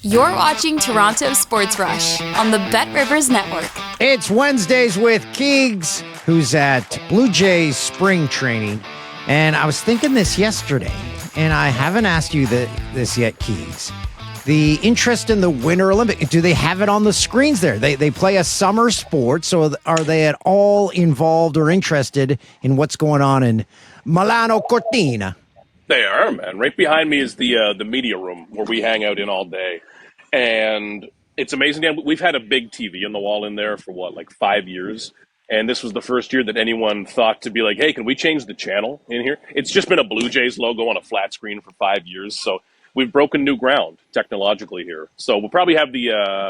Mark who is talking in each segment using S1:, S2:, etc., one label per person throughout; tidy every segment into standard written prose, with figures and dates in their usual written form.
S1: You're watching Toronto Sports Rush on the Bet Rivers Network.
S2: It's Wednesdays with Keegs, who's at Blue Jays spring training. And I was thinking this yesterday, and I haven't asked you this yet, Keegs. The interest in the Winter Olympics, do they have it on the screens there? They play a summer sport, so are they at all involved or interested in what's going on in Milano Cortina?
S3: They are, man. Right behind me is the media room where we hang out in all day. And it's amazing. Dan, we've had a big TV on the wall in there for, 5 years? And this was the first year that anyone thought to be like, hey, can we change the channel in here? It's just been a Blue Jays logo on a flat screen for 5 years. So we've broken new ground technologically here. So we'll probably have the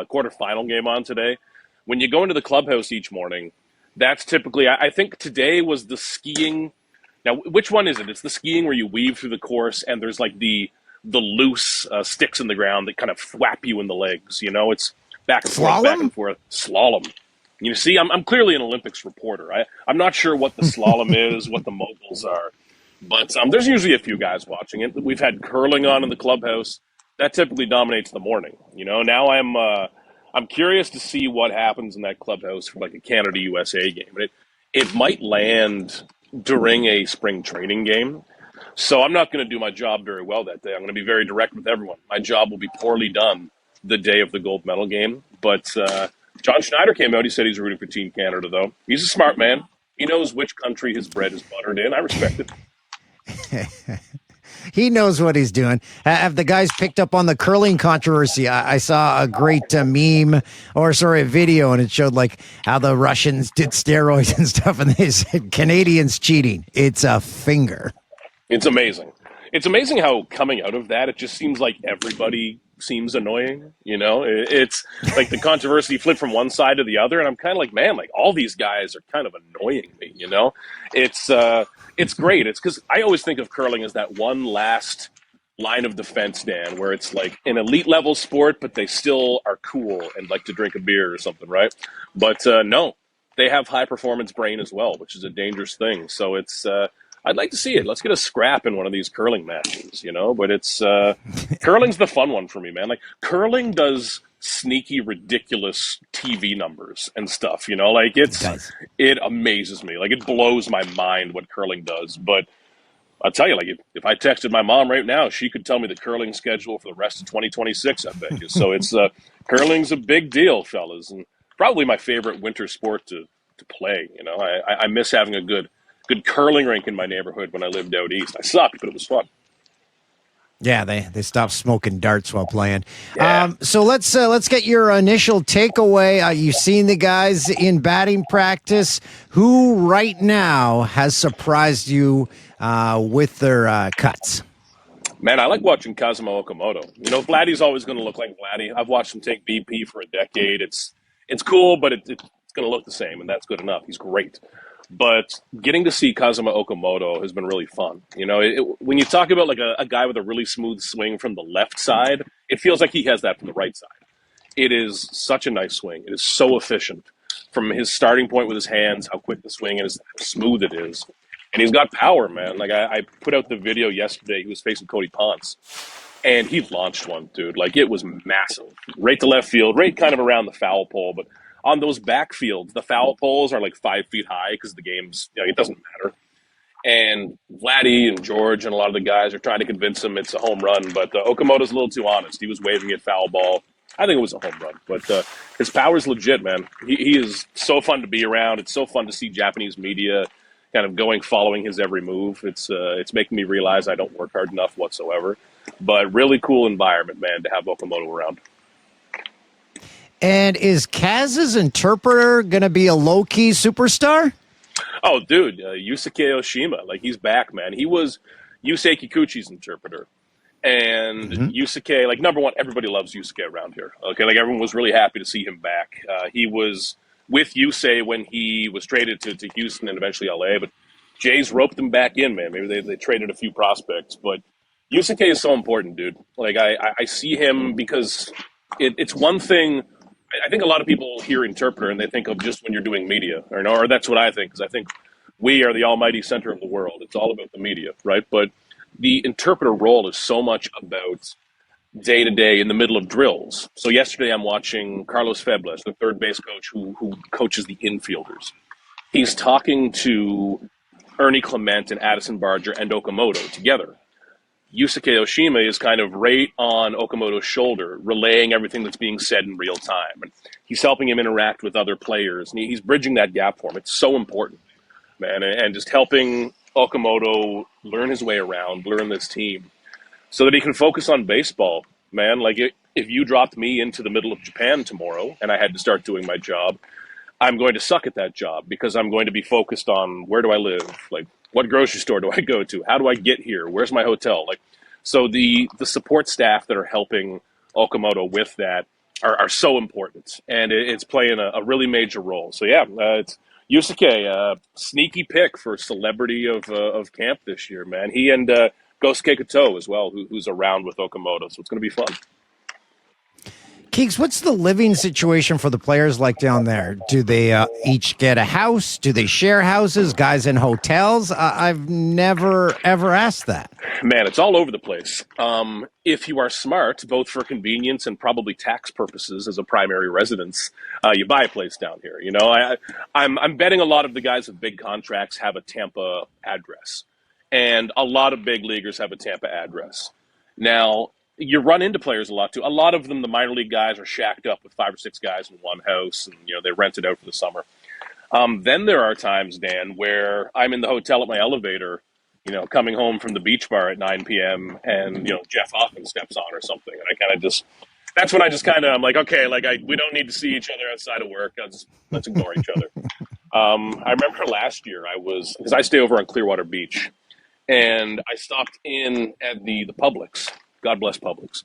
S3: quarterfinal game on today. When you go into the clubhouse each morning, that's typically, I think today was the skiing. Now, which one is it? It's the skiing where you weave through the course and there's like the loose sticks in the ground that kind of flap you in the legs. You know, it's back and forth, back and forth. Slalom. You see, I'm clearly an Olympics reporter. I'm not sure what the slalom is, what the moguls are. But there's usually a few guys watching it. We've had curling on in the clubhouse. That typically dominates the morning. You know, now I'm curious to see what happens in that clubhouse for like a Canada-USA game. It might land during a spring training game. So I'm not going to do my job very well that day. I'm going to be very direct with everyone. My job will be poorly done the day of the gold medal game. But John Schneider came out. He said he's rooting for Team Canada, though. He's a smart man. He knows which country his bread is buttered in. I respect it.
S2: He knows what he's doing. Have the guys picked up on the curling controversy? I saw a great meme, a video, and it showed like how the Russians did steroids and stuff, and they said Canadians cheating. It's a finger.
S3: It's amazing. It's amazing how coming out of that, it just seems like everybody seems annoying. You know, it's like the controversy flipped from one side to the other, and I'm kind of like, man, like all these guys are kind of annoying me. You know, it's great. It's because I always think of curling as that one last line of defense, Dan, where it's like an elite level sport, but they still are cool and like to drink a beer or something, right? But no, they have high performance brain as well, which is a dangerous thing. So it's I'd like to see it. Let's get a scrap in one of these curling matches, you know. But it's curling's the fun one for me, man. Like curling does sneaky, ridiculous TV numbers and stuff, you know. Like it amazes me. Like it blows my mind what curling does. But I'll tell you, like if I texted my mom right now, she could tell me the curling schedule for the rest of 2026. I bet you. So it's curling's a big deal, fellas, and probably my favorite winter sport to play. You know, I miss having a good curling rink in my neighborhood when I lived out east. I sucked, but it was fun.
S2: Yeah, they stopped smoking darts while playing.
S3: Yeah.
S2: So let's get your initial takeaway. You've seen the guys in batting practice. Who right now has surprised you with their cuts?
S3: Man, I like watching Kazuma Okamoto. You know, Vladdy's always going to look like Vladdy. I've watched him take BP for a decade. It's cool, but it's going to look the same, and that's good enough. He's great. But getting to see Kazuma Okamoto has been really fun. You know, when you talk about like a guy with a really smooth swing from the left side, it feels like he has that from the right side. It is such a nice swing. It is so efficient from his starting point with his hands, how quick the swing is, how smooth it is. And he's got power, man. Like I put out the video yesterday. He was facing Cody Ponce, and he launched one, dude. Like it was massive. Right to left field, right kind of around the foul pole, but on those backfields, the foul poles are like 5 feet high because the game's, you know, it doesn't matter. And Vladdy and George and a lot of the guys are trying to convince him it's a home run, but Okamoto's a little too honest. He was waving at foul ball. I think it was a home run, but his power's legit, man. He is so fun to be around. It's so fun to see Japanese media kind of following his every move. It's making me realize I don't work hard enough whatsoever. But really cool environment, man, to have Okamoto around.
S2: And is Kaz's interpreter going to be a low-key superstar?
S3: Oh, dude, Yusuke Oshima, like he's back, man. He was Yusei Kikuchi's interpreter. And Yusuke, like number one, everybody loves Yusuke around here. Okay, like everyone was really happy to see him back. He was with Yusei when he was traded to Houston and eventually LA, but Jays roped him back in, man. Maybe they traded a few prospects, but Yusuke is so important, dude. Like I see him because it's one thing. I think a lot of people hear interpreter and they think of just when you're doing media, or that's what I think, because I think we are the almighty center of the world. It's all about the media, right? But the interpreter role is so much about day to day in the middle of drills. So yesterday I'm watching Carlos Febles, the third base coach who coaches the infielders. He's talking to Ernie Clement and Addison Barger and Okamoto together. Yusuke Oshima is kind of right on Okamoto's shoulder, relaying everything that's being said in real time. And he's helping him interact with other players. And he's bridging that gap for him. It's so important, man. And just helping Okamoto learn his way around, learn this team, so that he can focus on baseball, man. Like, if you dropped me into the middle of Japan tomorrow and I had to start doing my job, I'm going to suck at that job because I'm going to be focused on where do I live? Like, what grocery store do I go to? How do I get here? Where's my hotel? Like, so the support staff that are helping Okamoto with that are so important, and it's playing a really major role. So yeah, it's Yusuke, sneaky pick for celebrity of camp this year, man. He and Gosuke Kato as well, who's around with Okamoto, so it's going to be fun.
S2: Keegs, what's the living situation for the players like down there? Do they each get a house? Do they share houses? Guys in hotels? I've never, ever asked that.
S3: Man, it's all over the place. If you are smart, both for convenience and probably tax purposes as a primary residence, you buy a place down here. You know, I'm betting a lot of the guys with big contracts have a Tampa address. And a lot of big leaguers have a Tampa address. Now, you run into players a lot, too. A lot of them, the minor league guys, are shacked up with 5 or 6 guys in one house, and, you know, they rent it out for the summer. Then there are times, Dan, where I'm in the hotel at my elevator, you know, coming home from the beach bar at 9 p.m., and, you know, Jeff Hoffman steps on or something, and I kind of just, that's when I just kind of, I'm like, okay, like, we don't need to see each other outside of work. Let's ignore each other. I remember last year because I stay over on Clearwater Beach, and I stopped in at the Publix. God bless Publix.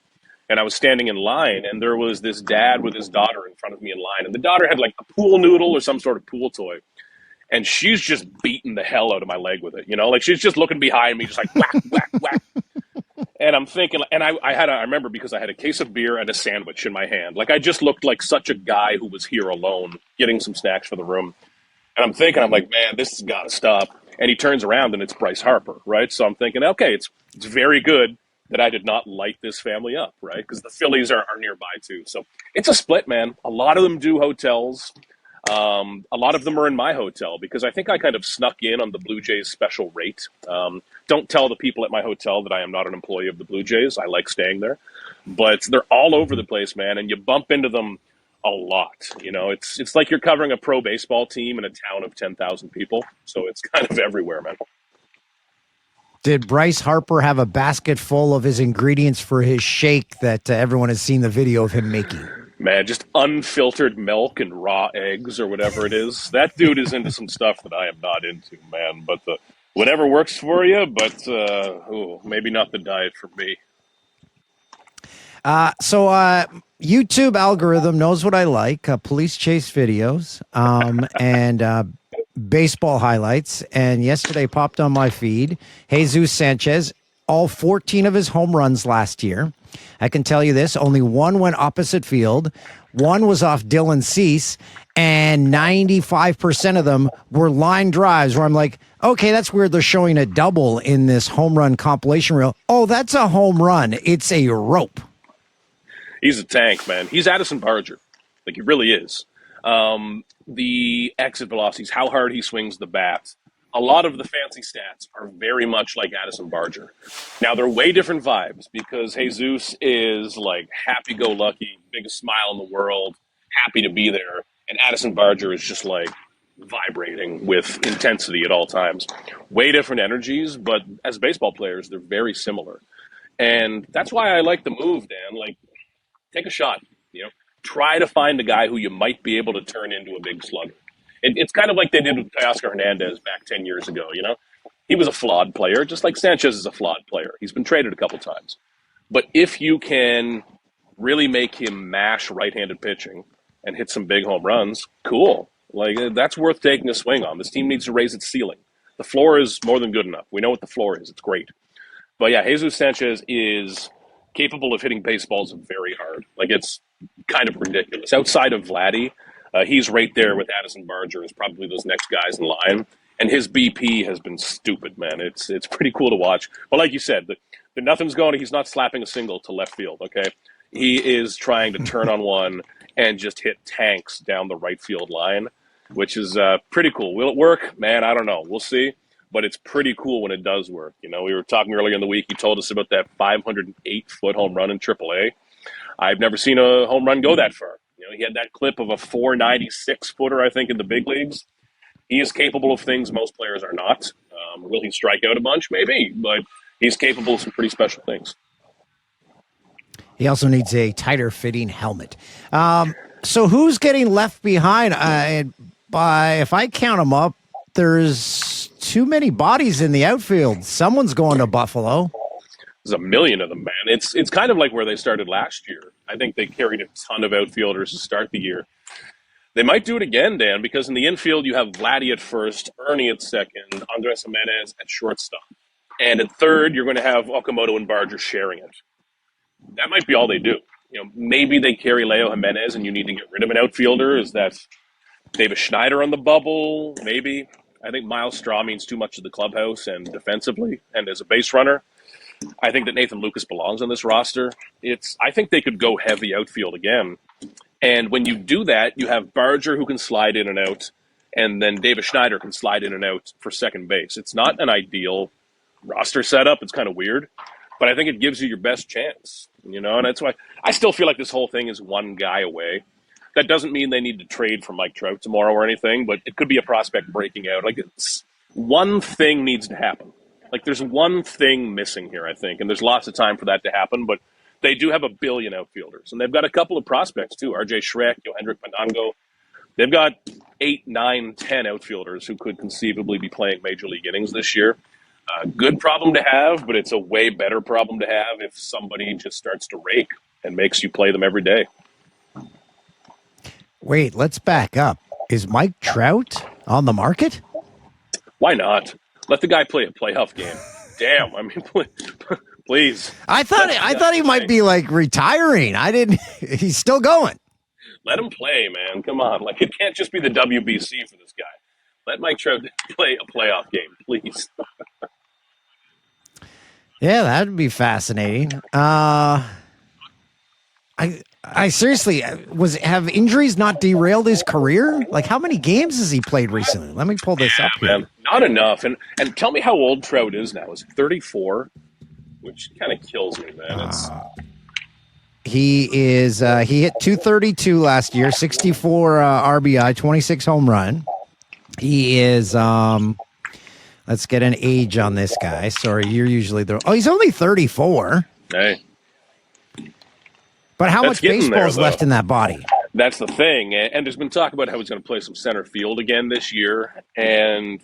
S3: And I was standing in line, and there was this dad with his daughter in front of me in line. And the daughter had like a pool noodle or some sort of pool toy. And she's just beating the hell out of my leg with it. You know, like she's just looking behind me, just like whack, whack, whack. And I'm thinking, and I remember because I had a case of beer and a sandwich in my hand. Like I just looked like such a guy who was here alone, getting some snacks for the room. And I'm thinking, I'm like, man, this has got to stop. And he turns around and it's Bryce Harper, right? So I'm thinking, okay, it's very good that I did not light this family up, right? Because the Phillies are nearby too. So it's a split, man. A lot of them do hotels. A lot of them are in my hotel because I think I kind of snuck in on the Blue Jays special rate. Don't tell the people at my hotel that I am not an employee of the Blue Jays. I like staying there. But they're all over the place, man, and you bump into them a lot. You know, it's like you're covering a pro baseball team in a town of 10,000 people. So it's kind of everywhere, man.
S2: Did Bryce Harper have a basket full of his ingredients for his shake that everyone has seen the video of him making?
S3: Man, just unfiltered milk and raw eggs or whatever it is. That dude is into some stuff that I am not into, man. But whatever works for you, but maybe not the diet for me.
S2: So YouTube algorithm knows what I like, police chase videos and baseball highlights. And yesterday popped on my feed, Jesus Sanchez, all 14 of his home runs last year. I can tell you this, only one went opposite field. One was off Dylan Cease, and 95% of them were line drives where I'm like, okay, that's weird. They're showing a double in this home run compilation reel. Oh, that's a home run. It's a rope.
S3: He's a tank, man. He's Addison Barger. Like, he really is. The exit velocities, how hard he swings the bat. A lot of the fancy stats are very much like Addison Barger. Now, they're way different vibes because Jesus is like happy-go-lucky, biggest smile in the world, happy to be there. And Addison Barger is just like vibrating with intensity at all times. Way different energies, but as baseball players, they're very similar. And that's why I like the move, Dan. Like, take a shot, you know. Try to find a guy who you might be able to turn into a big slugger. It's kind of like they did with Teoscar Hernandez back 10 years ago, you know? He was a flawed player, just like Sanchez is a flawed player. He's been traded a couple times. But if you can really make him mash right-handed pitching and hit some big home runs, cool. Like, that's worth taking a swing on. This team needs to raise its ceiling. The floor is more than good enough. We know what the floor is. It's great. But yeah, Jesus Sanchez is capable of hitting baseballs very hard. Like, it's kind of ridiculous. Outside of Vladdy, he's right there with Addison Barger as probably those next guys in line. And his BP has been stupid, man. It's pretty cool to watch. But like you said, Nothing's going. He's not slapping a single to left field. Okay, he is trying to turn on one and just hit tanks down the right field line, which is pretty cool. Will it work, man? I don't know. We'll see. But it's pretty cool when it does work. You know, we were talking earlier in the week. He told us about that 508-foot home run in AAA. I've never seen a home run go that far. You know, he had that clip of a 496-footer, I think, in the big leagues. He is capable of things most players are not. Will he strike out a bunch? Maybe, but he's capable of some pretty special things.
S2: He also needs a tighter fitting helmet. So who's getting left behind? If I count them up, there's too many bodies in the outfield. Someone's going to Buffalo.
S3: There's a million of them, man. It's kind of like where they started last year. I think they carried a ton of outfielders to start the year. They might do it again, Dan, because in the infield you have Vladdy at first, Ernie at second, Andres Jimenez at shortstop. And at third, you're going to have Okamoto and Barger sharing it. That might be all they do. You know, maybe they carry Leo Jimenez and you need to get rid of an outfielder. Is that Davis Schneider on the bubble? Maybe. I think Miles Straw means too much to the clubhouse and defensively and as a base runner. I think that Nathan Lucas belongs on this roster. I think they could go heavy outfield again. And when you do that, you have Barger who can slide in and out, and then Davis Schneider can slide in and out for second base. It's not an ideal roster setup. It's kind of weird, but I think it gives you your best chance, you know, and that's why I still feel like this whole thing is one guy away. That doesn't mean they need to trade for Mike Trout tomorrow or anything, but it could be a prospect breaking out. Like, one thing needs to happen. Like, there's one thing missing here, I think, and there's lots of time for that to happen, but they do have a billion outfielders, and they've got a couple of prospects, too. RJ Schreck, Yohendrick Panango. They've got 8, 9, 10 outfielders who could conceivably be playing Major League innings this year. Good problem to have, but it's a way better problem to have if somebody just starts to rake and makes you play them every day.
S2: Wait, let's back up. Is Mike Trout on the market?
S3: Why not? Let the guy play a playoff game. Damn, I mean, please.
S2: I thought he might be like retiring. He's still going.
S3: Let him play, man. Come on. Like, it can't just be the WBC for this guy. Let Mike Trout play a playoff game, please.
S2: Yeah, that'd be fascinating. I seriously have injuries not derailed his career? Like, how many games has he played recently? Let me pull this up here.
S3: Man, not enough. And tell me how old Trout is now. Is he 34? Which kind of kills me, man.
S2: He hit 232 last year, 64 RBI, 26 home run. He is let's get an age on this guy. Sorry, you're usually he's only 34.
S3: Hey.
S2: But how much baseball is left in that body?
S3: That's the thing. And there's been talk about how he's going to play some center field again this year. And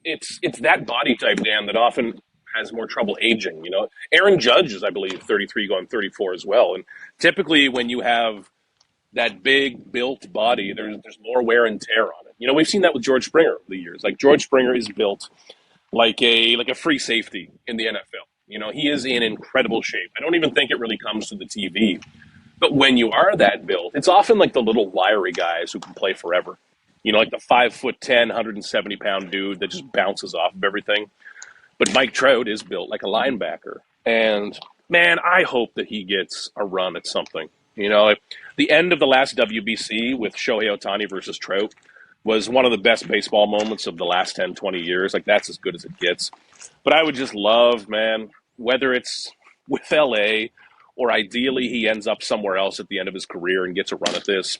S3: it's that body type, Dan, that often has more trouble aging. You know, Aaron Judge is, I believe, 33 going 34 as well. And typically when you have that big built body, there's more wear and tear on it. You know, we've seen that with George Springer over the years. Like, George Springer is built like a free safety in the NFL. You know, he is in incredible shape. I don't even think it really comes to the TV. But when you are that built, it's often like the little wiry guys who can play forever. You know, like the 5'10", 170-pound dude that just bounces off of everything. But Mike Trout is built like a linebacker. And, man, I hope that he gets a run at something. You know, the end of the last WBC with Shohei Ohtani versus Trout was one of the best baseball moments of the last 10, 20 years. Like, that's as good as it gets. But I would just love, man, whether it's with LA or ideally he ends up somewhere else at the end of his career and gets a run at this,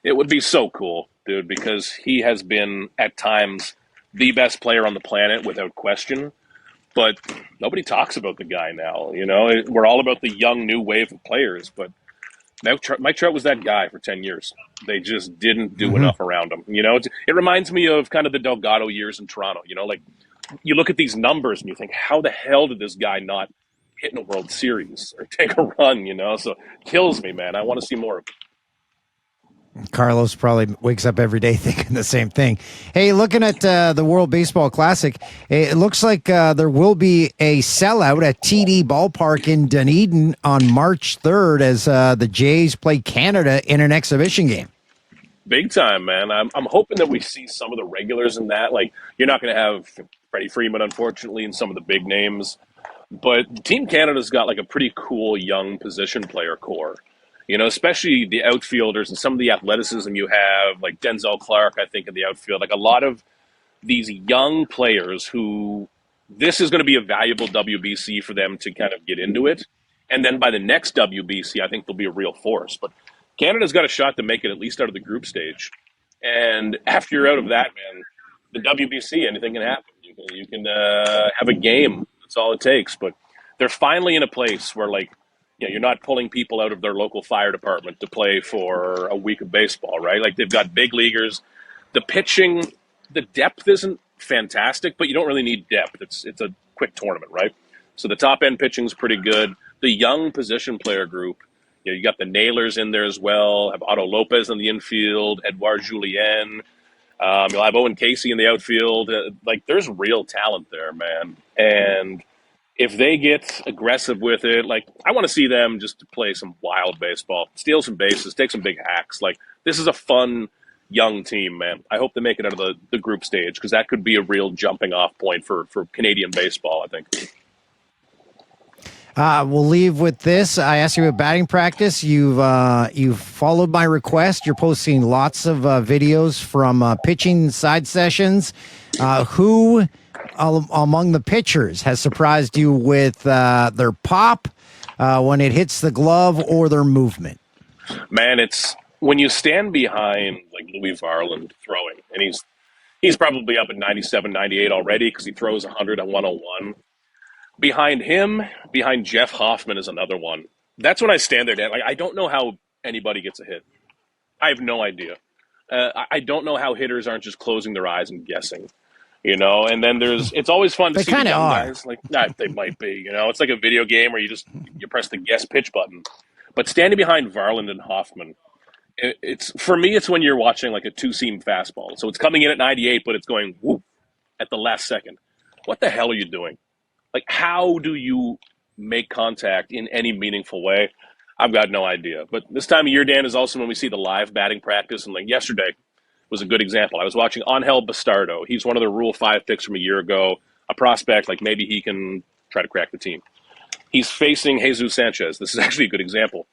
S3: it would be so cool, dude, because he has been at times the best player on the planet without question. But nobody talks about the guy now, you know? We're all about the young new wave of players, but Mike Trout was that guy for 10 years. They just didn't do enough around him. You know, it reminds me of kind of the Delgado years in Toronto. You know, like, you look at these numbers and you think, how the hell did this guy not hit in a World Series or take a run, you know? So it kills me, man. I want to see more of it.
S2: Carlos probably wakes up every day thinking the same thing. Hey, looking at the World Baseball Classic, it looks like there will be a sellout at TD Ballpark in Dunedin on March 3rd as the Jays play Canada in an exhibition game.
S3: Big time, man. I'm hoping that we see some of the regulars in that. Like, you're not going to have Freddie Freeman, unfortunately, and some of the big names. But Team Canada's got like a pretty cool young position player core. Especially the outfielders and some of the athleticism you have, like Denzel Clark, I think, in the outfield. Like a lot of these young players who this is going to be a valuable WBC for them to kind of get into it. And then by the next WBC, I think they'll be a real force. But Canada's got a shot to make it at least out of the group stage. And after you're out of that, man, the WBC, anything can happen. You can have a game. That's all it takes. But they're finally in a place where, like, you're not pulling people out of their local fire department to play for a week of baseball, right? Like, they've got big leaguers. The pitching, the depth isn't fantastic, but you don't really need depth. It's a quick tournament, right? So the top end pitching is pretty good. The young position player group, you got the Nailers in there as well. Have Otto Lopez in the infield, Edouard Julien. You'll have Owen Casey in the outfield. Like, there's real talent there, man. And if they get aggressive with it, like, I want to see them just play some wild baseball, steal some bases, take some big hacks. Like, this is a fun young team, man. I hope they make it out of the group stage, because that could be a real jumping off point for Canadian baseball, I think.
S2: We'll leave with this. I asked you about batting practice. You've followed my request. You're posting lots of videos from pitching side sessions. Who among the pitchers has surprised you with their pop when it hits the glove or their movement?
S3: Man, it's when you stand behind like Louis Varland throwing, and he's probably up at 97, 98 already because he throws 100 and 101. Behind him, behind Jeff Hoffman is another one. That's when I stand there, Dan. Like, I don't know how anybody gets a hit. I have no idea. I don't know how hitters aren't just closing their eyes and guessing. And then it's always fun to see the young guys. Like, they might be. It's like a video game where you press the guess pitch button. But standing behind Varland and Hoffman, it's for me, it's when you're watching like a two-seam fastball. So it's coming in at 98, but it's going whoop at the last second. What the hell are you doing? Like, how do you make contact in any meaningful way? I've got no idea. But this time of year, Dan, is also when we see the live batting practice. And like yesterday was a good example. I was watching Angel Bastardo. He's one of the Rule 5 picks from a year ago, a prospect, like maybe he can try to crack the team. He's facing Jesus Sanchez. This is actually a good example.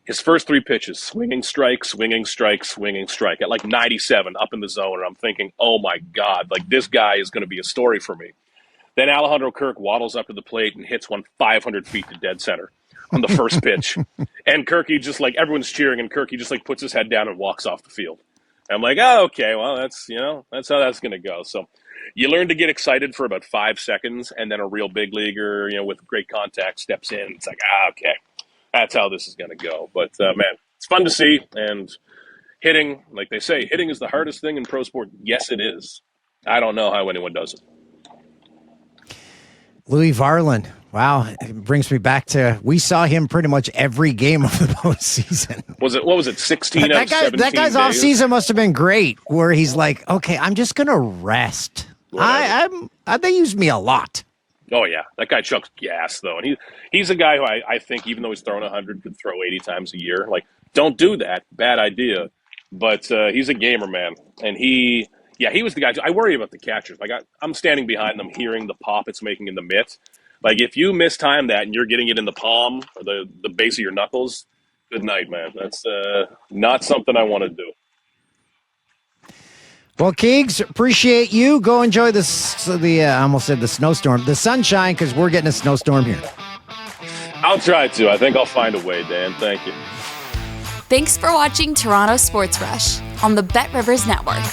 S3: His first 3 pitches, swinging strike, swinging strike, swinging strike, at like 97 up in the zone. And I'm thinking, oh my God, like this guy is going to be a story for me. Then Alejandro Kirk waddles up to the plate and hits one 500 feet to dead center on the first pitch. And Kirky just like, everyone's cheering, and Kirky just like puts his head down and walks off the field. And I'm like, oh, okay, well, that's how that's going to go. So you learn to get excited for about 5 seconds, and then a real big leaguer, with great contact steps in. It's like, okay, that's how this is going to go. But, man, it's fun to see. And hitting, like they say, hitting is the hardest thing in pro sport. Yes, it is. I don't know how anyone does it.
S2: Louis Varland. Wow. It brings me back to, we saw him pretty much every game of the postseason.
S3: What was it, 16 out of 17
S2: That guy's
S3: days?
S2: off season must have been great, where he's like, okay, I'm just going to rest. They used me a lot.
S3: Oh, yeah. That guy chucks gas, though. And he's a guy who I think, even though he's throwing 100, could throw 80 times a year. Like, don't do that. Bad idea. But he's a gamer, man. And he was the guy. I worry about the catchers. Like, I'm standing behind them, hearing the pop it's making in the mitt. Like, if you mistime that and you're getting it in the palm or the base of your knuckles, good night, man. That's not something I want to do.
S2: Well, Keegs, appreciate you. Go enjoy I almost said the snowstorm, the sunshine, because we're getting a snowstorm here.
S3: I'll try to. I think I'll find a way, Dan. Thank you.
S1: Thanks for watching Toronto Sports Rush on the Bet Rivers Network.